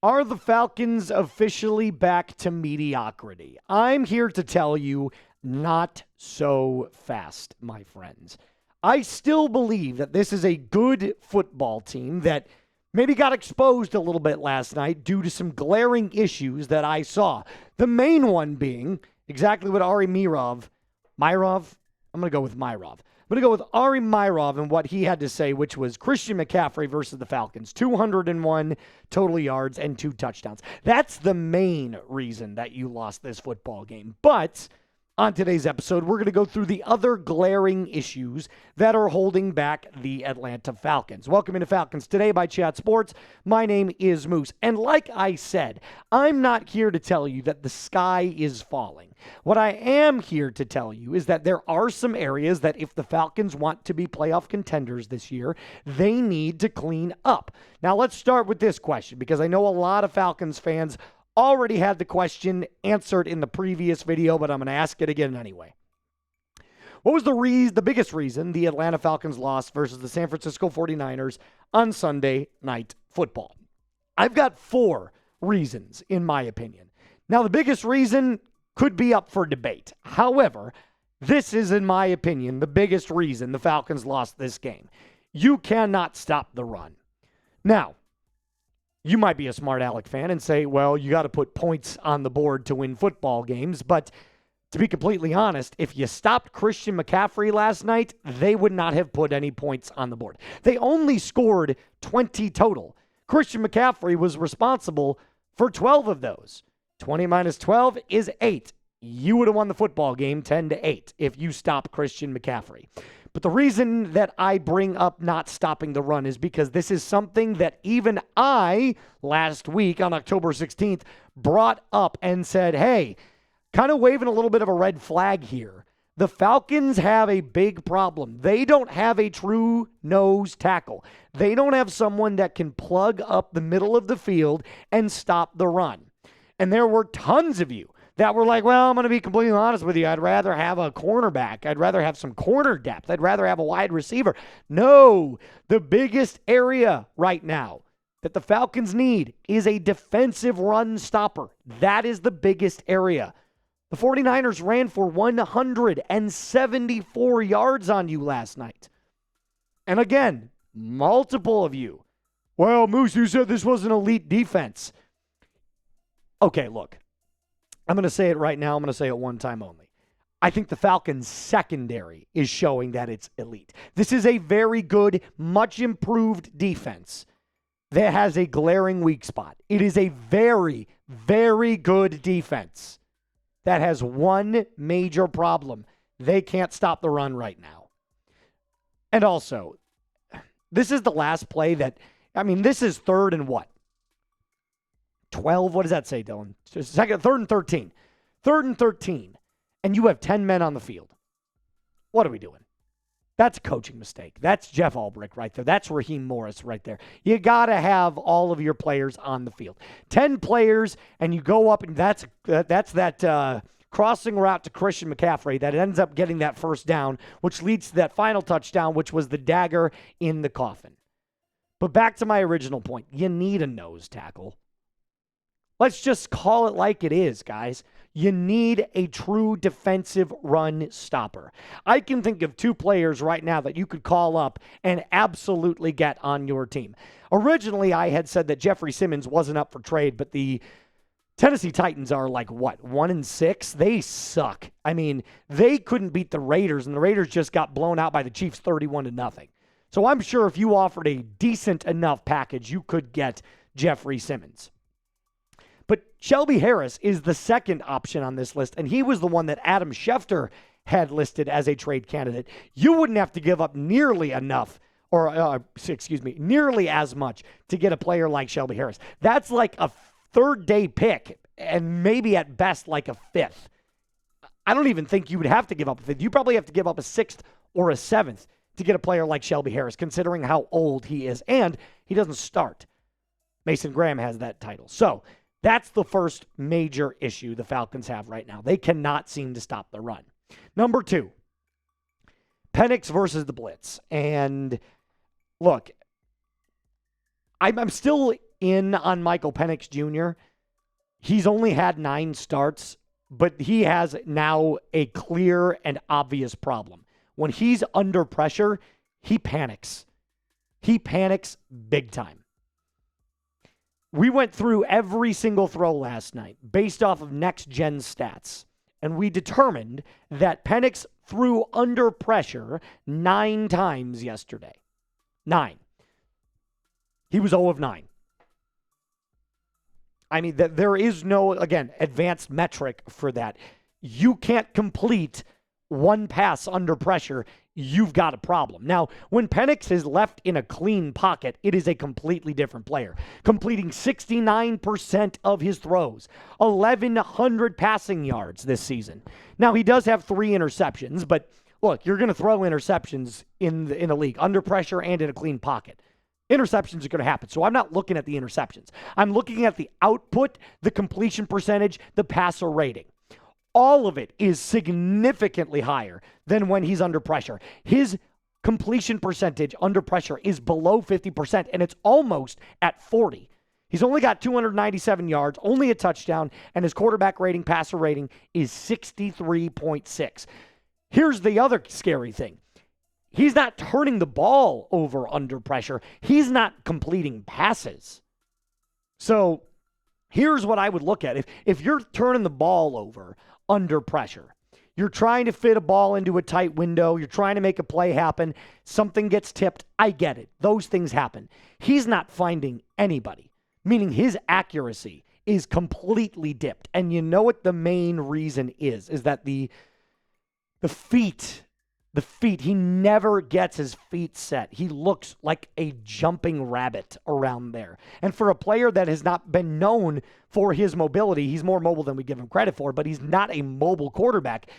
Are the Falcons officially back to mediocrity? I'm here to tell you, not so fast, my friends. I still believe that this is a good football team that maybe got exposed a little bit last night due to some glaring issues that I saw. The main one being exactly what Ari Mirov, I'm going to go with Myrov. I'm going to go with Ari Myrov and what he had to say, which was Christian McCaffrey versus the Falcons. 201 total yards and 2 touchdowns. That's the main reason that you lost this football game. But on today's episode, we're going to go through the other glaring issues that are holding back the Atlanta Falcons. Welcome into Falcons Today by Chat Sports. My name is Moose. And like I said, I'm not here to tell you that the sky is falling. What I am here to tell you is that there are some areas that if the Falcons want to be playoff contenders this year, they need to clean up. Now, let's start with this question because I know a lot of Falcons fans already had the question answered in the previous video, but I'm going to ask it again anyway. What was the biggest reason the Atlanta Falcons lost versus the San Francisco 49ers on Sunday Night Football? I've got 4 reasons, in my opinion. Now, the biggest reason could be up for debate. However, this is, in my opinion, the biggest reason the Falcons lost this game. You cannot stop the run. Now, you might be a smart aleck fan and say, well, you got to put points on the board to win football games. But to be completely honest, if you stopped Christian McCaffrey last night, they would not have put any points on the board. They only scored 20 total. Christian McCaffrey was responsible for 12 of those. 20 minus 12 is 8. You would have won the football game 10-8 if you stopped Christian McCaffrey. But the reason that I bring up not stopping the run is because this is something that even I, last week on October 16th, brought up and said, hey, kind of waving a little bit of a red flag here. The Falcons have a big problem. They don't have a true nose tackle. They don't have someone that can plug up the middle of the field and stop the run. And there were tons of you that were like, well, I'm going to be completely honest with you. I'd rather have a cornerback. I'd rather have some corner depth. I'd rather have a wide receiver. No, the biggest area right now that the Falcons need is a defensive run stopper. That is the biggest area. The 49ers ran for 174 yards on you last night. And again, multiple of you. Well, Moose, you said this was an elite defense. Okay, look. I'm going to say it right now. I'm going to say it one time only. I think the Falcons' secondary is showing that it's elite. This is a very good, much improved defense that has a glaring weak spot. It is a very, very good defense that has one major problem. They can't stop the run right now. And also, this is the last play that, this is 3rd and what? 12? What does that say, Dylan? 3rd and 13. 3rd and 13. And you have 10 men on the field. What are we doing? That's a coaching mistake. That's Jeff Ulbrich right there. That's Raheem Morris right there. You got to have all of your players on the field. 10 players, and you go up, and that's that crossing route to Christian McCaffrey that ends up getting that first down, which leads to that final touchdown, which was the dagger in the coffin. But back to my original point. You need a nose tackle. Let's just call it like it is, guys. You need a true defensive run stopper. I can think of 2 players right now that you could call up and absolutely get on your team. Originally, I had said that Jeffrey Simmons wasn't up for trade, but the Tennessee Titans are like, 1-6? They suck. They couldn't beat the Raiders, and the Raiders just got blown out by the Chiefs 31-0. So I'm sure if you offered a decent enough package, you could get Jeffrey Simmons. But Shelby Harris is the second option on this list, and he was the one that Adam Schefter had listed as a trade candidate. You wouldn't have to give up nearly enough, nearly as much to get a player like Shelby Harris. That's like a 3rd-day pick, and maybe at best like a 5th. I don't even think you would have to give up a 5th. You probably have to give up a 6th or a 7th to get a player like Shelby Harris, considering how old he is, and he doesn't start. Mason Graham has that title. So that's the first major issue the Falcons have right now. They cannot seem to stop the run. Number 2, Penix versus the blitz. And look, I'm still in on Micahel Penix Jr. He's only had 9 starts, but he has now a clear and obvious problem. When he's under pressure, he panics. He panics big time. We went through every single throw last night based off of next-gen stats, and we determined that Penix threw under pressure 9 times yesterday. 9. He was 0 of 9. I mean, there is no, again, advanced metric for that. You can't complete one pass under pressure, you've got a problem. Now, when Penix is left in a clean pocket, it is a completely different player. Completing 69% of his throws, 1,100 passing yards this season. Now, he does have 3 interceptions, but look, you're going to throw interceptions in the league, under pressure and in a clean pocket. Interceptions are going to happen. So I'm not looking at the interceptions. I'm looking at the output, the completion percentage, the passer rating. All of it is significantly higher than when he's under pressure. His completion percentage under pressure is below 50%, and it's almost at 40. He's only got 297 yards, only a touchdown, and his quarterback rating, passer rating, is 63.6. Here's the other scary thing. He's not turning the ball over under pressure. He's not completing passes. So here's what I would look at. If you're turning the ball over under pressure, you're trying to fit a ball into a tight window, you're trying to make a play happen, something gets tipped, I get it. Those things happen. He's not finding anybody, meaning his accuracy is completely dipped. And you know what the main reason is that the feet, he never gets his feet set. He looks like a jumping rabbit around there. And for a player that has not been known for his mobility, he's more mobile than we give him credit for, but he's not a mobile quarterback.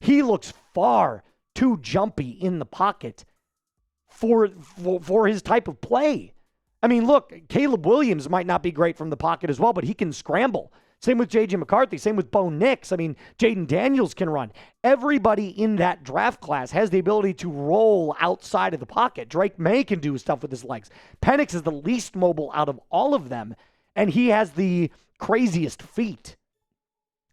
He looks far too jumpy in the pocket for his type of play. I mean, look, Caleb Williams might not be great from the pocket as well, but he can scramble. Same with J.J. McCarthy. Same with Bo Nix. I mean, Jaden Daniels can run. Everybody in that draft class has the ability to roll outside of the pocket. Drake May can do stuff with his legs. Penix is the least mobile out of all of them, and he has the craziest feet.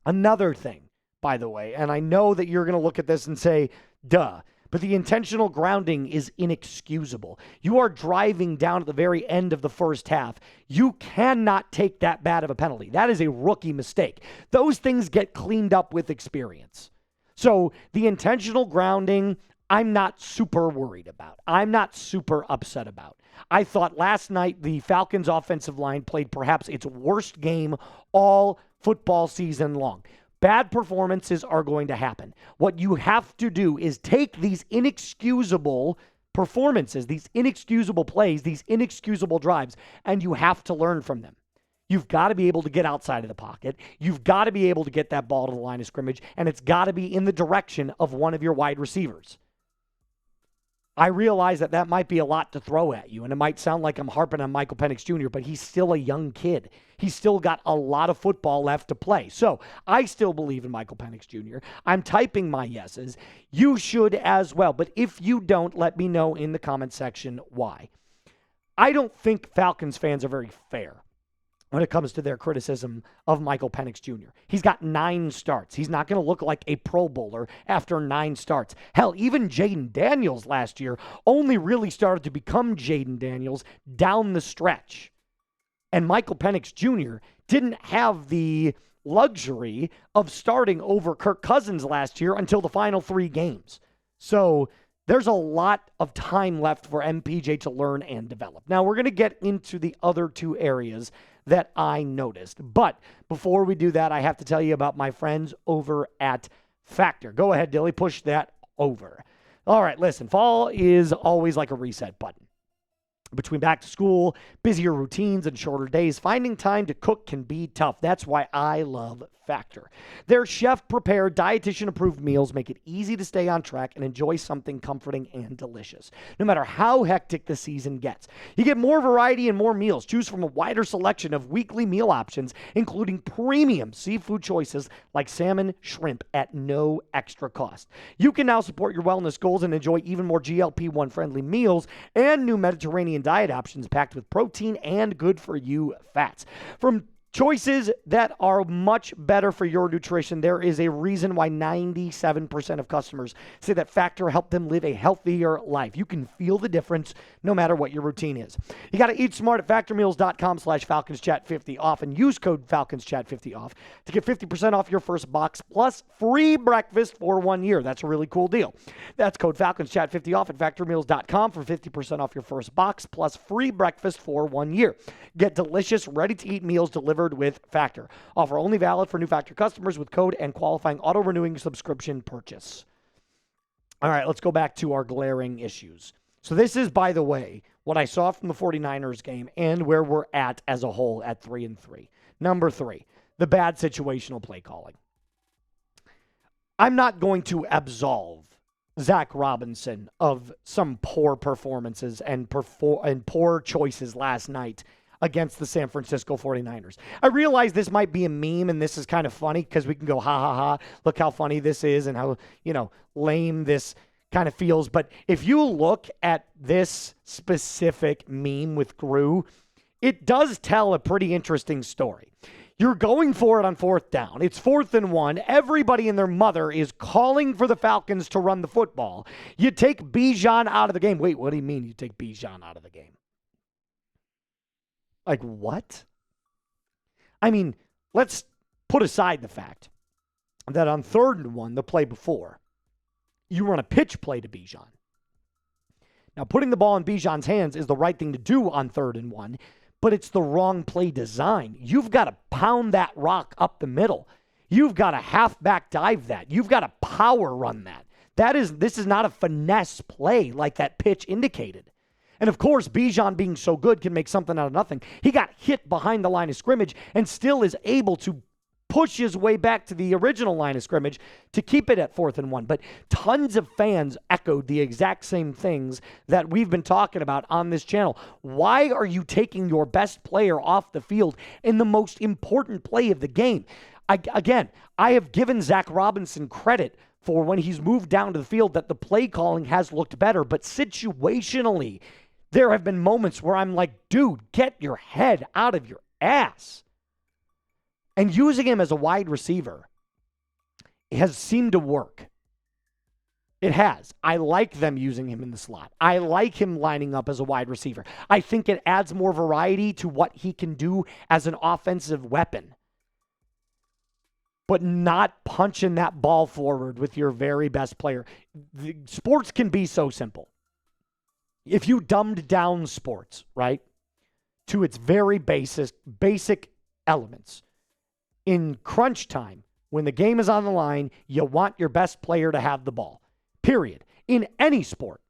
Another thing, by the way, and I know that you're going to look at this and say, duh, but the intentional grounding is inexcusable. You are driving down at the very end of the first half. You cannot take that bad of a penalty. That is a rookie mistake. Those things get cleaned up with experience. So the intentional grounding, I'm not super worried about. I'm not super upset about. I thought last night the Falcons offensive line played perhaps its worst game all football season long. Bad performances are going to happen. What you have to do is take these inexcusable performances, these inexcusable plays, these inexcusable drives, and you have to learn from them. You've got to be able to get outside of the pocket. You've got to be able to get that ball to the line of scrimmage, and it's got to be in the direction of one of your wide receivers. I realize that might be a lot to throw at you, and it might sound like I'm harping on Micahel Penix Jr., but he's still a young kid. He's still got a lot of football left to play. So I still believe in Micahel Penix Jr. I'm typing my yeses. You should as well. But if you don't, let me know in the comment section why. I don't think Falcons fans are very fair when it comes to their criticism of Micahel Penix Jr. He's got 9 starts. He's not going to look like a Pro Bowler after 9 starts. Hell, even Jaden Daniels last year only really started to become Jaden Daniels down the stretch. And Micahel Penix Jr. didn't have the luxury of starting over Kirk Cousins last year until the final 3 games. So there's a lot of time left for MPJ to learn and develop. Now, we're going to get into the other 2 areas that I noticed. But before we do that, I have to tell you about my friends over at Factor. Go ahead, Dilly, push that over. All right, listen, fall is always like a reset button. Between back to school, busier routines, and shorter days, finding time to cook can be tough. That's why I love Factor. Their chef-prepared, dietitian-approved meals make it easy to stay on track and enjoy something comforting and delicious, no matter how hectic the season gets. You get more variety and more meals. Choose from a wider selection of weekly meal options, including premium seafood choices like salmon, shrimp at no extra cost. You can now support your wellness goals and enjoy even more GLP-1 friendly meals and new Mediterranean diet options packed with protein and good-for-you fats. From choices that are much better for your nutrition, there is a reason why 97% of customers say that Factor helped them live a healthier life. You can feel the difference no matter what your routine is. You got to eat smart at factormeals.com/FalconsChat50 off and use code FalconsChat50 off to get 50% off your first box plus free breakfast for 1 year. That's a really cool deal. That's code FalconsChat50 off at factormeals.com for 50% off your first box plus free breakfast for 1 year. Get delicious, ready-to-eat meals delivered with Factor. Offer only valid for new Factor customers with code and qualifying auto-renewing subscription purchase. All right, let's go back to our glaring issues. So this is, by the way, what I saw from the 49ers game and where we're at as a whole at 3-3. Number 3, the bad situational play calling. I'm not going to absolve Zac Robinson of some poor performances and poor choices last night against the San Francisco 49ers. I realize this might be a meme and this is kind of funny because we can go, ha, ha, ha, look how funny this is and how, lame this kind of feels. But if you look at this specific meme with Gru, it does tell a pretty interesting story. You're going for it on 4th down. It's 4th and 1. Everybody and their mother is calling for the Falcons to run the football. You take Bijan out of the game. Wait, what do you mean you take Bijan out of the game? Like, what? I mean, let's put aside the fact that on 3rd and 1, the play before, you run a pitch play to Bijan. Now, putting the ball in Bijan's hands is the right thing to do on 3rd and 1, but it's the wrong play design. You've got to pound that rock up the middle. You've got to halfback dive that. You've got to power run that. This is not a finesse play like that pitch indicated. And of course, Bijan being so good can make something out of nothing. He got hit behind the line of scrimmage and still is able to push his way back to the original line of scrimmage to keep it at 4th and 1. But tons of fans echoed the exact same things that we've been talking about on this channel. Why are you taking your best player off the field in the most important play of the game? I have given Zac Robinson credit for when he's moved down to the field that the play calling has looked better, but situationally, there have been moments where I'm like, dude, get your head out of your ass. And using him as a wide receiver has seemed to work. It has. I like them using him in the slot. I like him lining up as a wide receiver. I think it adds more variety to what he can do as an offensive weapon. But not punching that ball forward with your very best player. Sports can be so simple. If you dumbed down sports, right, to its very basic elements, in crunch time, when the game is on the line, you want your best player to have the ball, period. In any sport,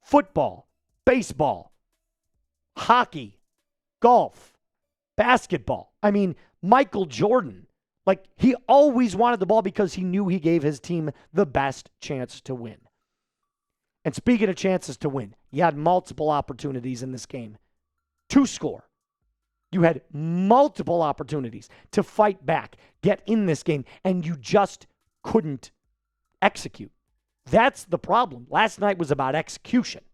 football, baseball, hockey, golf, basketball. I mean, Michael Jordan, he always wanted the ball because he knew he gave his team the best chance to win. And speaking of chances to win, you had multiple opportunities in this game to score. You had multiple opportunities to fight back, get in this game, and you just couldn't execute. That's the problem. Last night was about execution.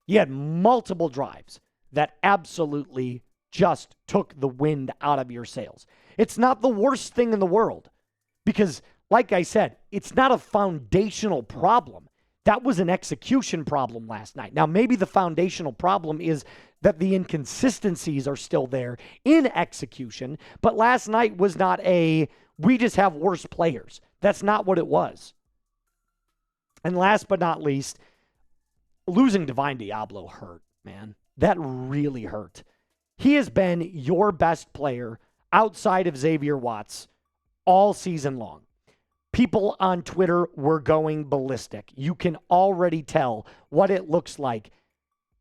You had multiple drives that absolutely just took the wind out of your sails. It's not the worst thing in the world because, like I said, it's not a foundational problem. That was an execution problem last night. Now, maybe the foundational problem is that the inconsistencies are still there in execution, but last night was not we just have worse players. That's not what it was. And last but not least, losing Divine Deablo hurt, man. That really hurt. He has been your best player outside of Xavier Watts all season long. People on Twitter were going ballistic. You can already tell what it looks like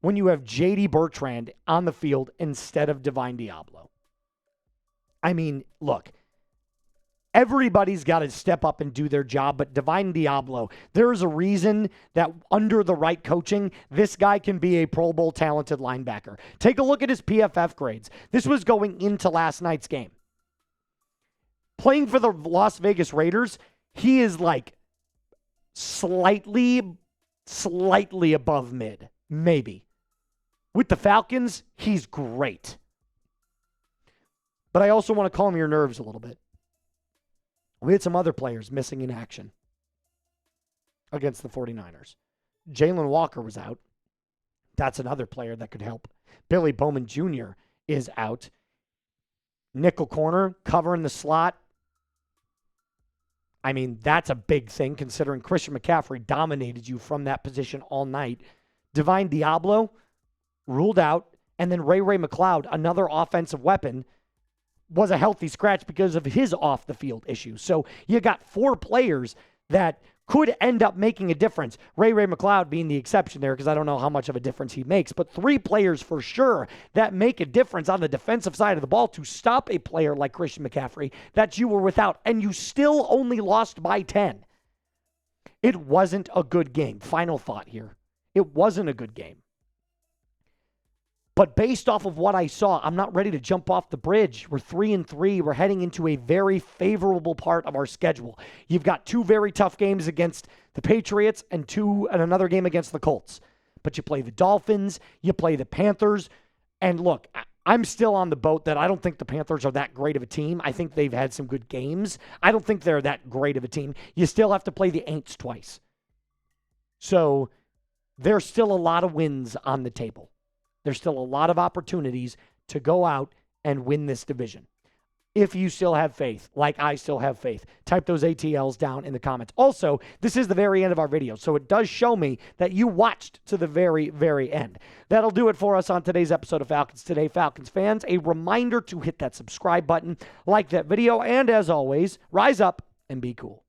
when you have J.D. Bertrand on the field instead of Divine Deablo. I mean, look, everybody's got to step up and do their job, but Divine Diablo, there is a reason that under the right coaching, this guy can be a Pro Bowl talented linebacker. Take a look at his PFF grades. This was going into last night's game. Playing for the Las Vegas Raiders, he is like slightly above mid, maybe. With the Falcons, he's great. But I also want to calm your nerves a little bit. We had some other players missing in action against the 49ers. Jalen Walker was out. That's another player that could help. Billy Bowman Jr. is out. Nickel corner, covering the slot. I mean, that's a big thing considering Christian McCaffrey dominated you from that position all night. Divine Diablo ruled out. And then Ray McLeod, another offensive weapon, was a healthy scratch because of his off-the-field issues. So you got 4 players that could end up making a difference. Ray McLeod being the exception there because I don't know how much of a difference he makes. But 3 players for sure that make a difference on the defensive side of the ball to stop a player like Christian McCaffrey that you were without. And you still only lost by 10. It wasn't a good game. Final thought here. It wasn't a good game. But based off of what I saw, I'm not ready to jump off the bridge. We're 3-3. We're heading into a very favorable part of our schedule. You've got 2 very tough games against the Patriots and another game against the Colts. But you play the Dolphins, you play the Panthers. And look, I'm still on the boat that I don't think the Panthers are that great of a team. I think they've had some good games. I don't think they're that great of a team. You still have to play the Aints twice. So there's still a lot of wins on the table. There's still a lot of opportunities to go out and win this division. If you still have faith, like I still have faith, type those ATLs down in the comments. Also, this is the very end of our video, so it does show me that you watched to the very, very end. That'll do it for us on today's episode of Falcons Today. Falcons fans, a reminder to hit that subscribe button, like that video, and as always, rise up and be cool.